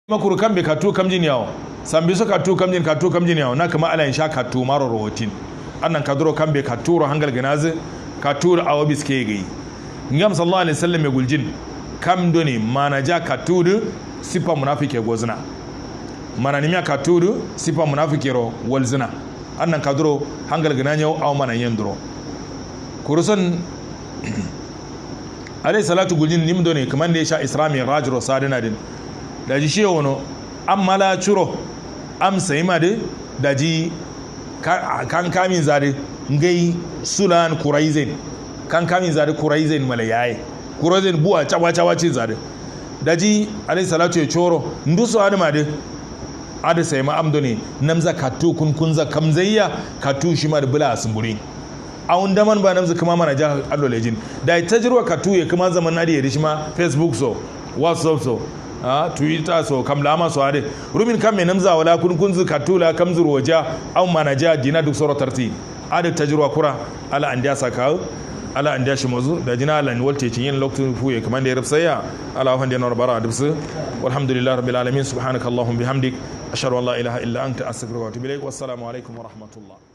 makuru kambe katu kamjin yawo sambi so katu kamjin yawo na kama ala insha katu maro rohotin annan kaduro kambe katuro hangal ganaze katuro awabis ke gai ngam sallallahu alaihi wasallam guljin kam doni manaja katudu sifa munafike gozna mananimiya katudu sifa munafike ro walzina annan kaduro hangal gananyo aw manan yendro kurusan alaihi salatu guljin nim doni kaman da ya sha isrami rajiro sadina din daji shi wano an mala curo am sai ma daji kan kamin zade ngai sulan kuraizen kan kamin zade kuraizen mala yayi kuraizen buwa cawa cin zade daji alayhi salatu ya coro nduso adama de ada sai ma amdo ne namza katu kunza kamzayya katu shi ma da bula asmburi awun daman ba namza kuma mana ja allo lejin da tajirwa katu ya kuma zaman nadi ya shi ma facebook so whatsapp so twitter so kam lama so ade rumin kam me namza wala kunzu katula kam zur waja aw manaja dina duk soro tarti ade tajruwa kura ala andiya saka ala andiya shi mazu da dina ala walte cin yin lokacin fuye kaman da ya rubsaya ala hande na bara dubsu walhamdulillahi rabbil alamin subhanakallahumma bihamdik ashhadu an la ilaha illa anta astaghfiruka wa atubu ilaik wassalamu alaikum wa rahmatullah.